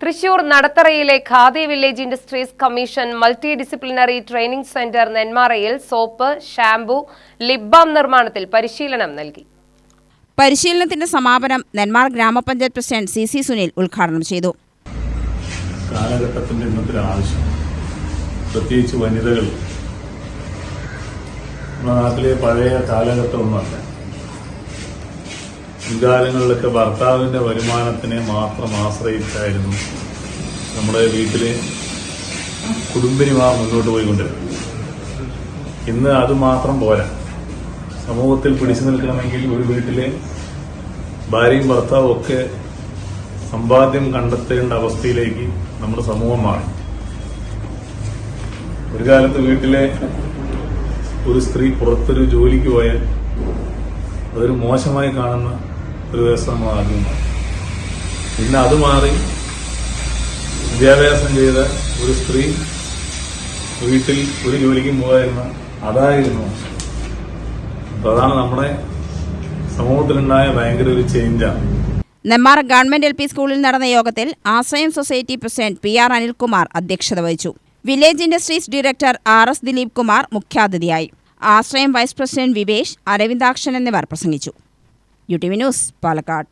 തൃശൂർ നടത്തറയിലെ Khadi village industries commission multi disciplinary training centre നെന്മാറയിൽ soap, shampoo, lip balm നിർമ്മാണത്തിൽ പരിശീലനം നൽകി. പരിശീലനത്തിന്റെ സമാപനം നെന്മാറ ഗ്രാമപഞ്ചായത്ത് പ്രസിഡന്റ് CC സുനിൽ ഉദ്ഘാടനം ചെയ്തു. കാലഘട്ടത്തിന്റെ ഇന്നത്തെ ആവശ്യം, പ്രത്യേകിച്ച് വനിതകൾ, നമ്മുടെ നാട്ടിലെ പഴയ കാലഘട്ടമൊന്നുമല്ല. മുൻകാലങ്ങളിലൊക്കെ ഭർത്താവിൻ്റെ വരുമാനത്തിനെ മാത്രം ആശ്രയിച്ചായിരുന്നു നമ്മുടെ വീട്ടിലെ കുടുംബിനിമാർ മുന്നോട്ട് പോയിക്കൊണ്ടിരുന്നത്. ഇന്ന് അതുമാത്രം പോരാ. സമൂഹത്തിൽ പിടിച്ചു നിൽക്കണമെങ്കിൽ ഒരു വീട്ടിലെ ഭാര്യയും ഭർത്താവും ഒക്കെ സമ്പാദ്യം കണ്ടെത്തേണ്ട അവസ്ഥയിലേക്ക് നമ്മുടെ സമൂഹം മാറി. ഒരു കാലത്ത് വീട്ടിലെ ഒരു സ്ത്രീ പുറത്തൊരു ജോലിക്ക് പോയാൽ അതൊരു മോശമായി കാണുന്ന ഒരു വ്യവസ്ഥ നമ്മൾ ആദ്യമായി. ഇന്ന് അത് മാറി വിദ്യാഭ്യാസം ചെയ്ത ഒരു സ്ത്രീ വീട്ടിൽ ഒരു ജോലിക്കും പോകാതിരുന്ന അതായിരുന്നു. അതാണ് നമ്മുടെ സമൂഹത്തിലുണ്ടായ ഭയങ്കര ഒരു ചേഞ്ചാണ്. നെന്മാറ ഗവൺമെന്റ് LP സ്കൂളിൽ നടന്ന യോഗത്തിൽ ആശ്രയം സൊസൈറ്റി പ്രസിഡന്റ് PR അനിൽകുമാർ അധ്യക്ഷത വഹിച്ചു. Village industries director RS Dileep Kumar മുഖ്യാതിഥിയായി. ആശ്രയം വൈസ് പ്രസിഡന്റ് വിവേഷ്, അരവിന്ദാക്ഷൻ എന്നിവർ പ്രസംഗിച്ചു. UTV news, Palakkad.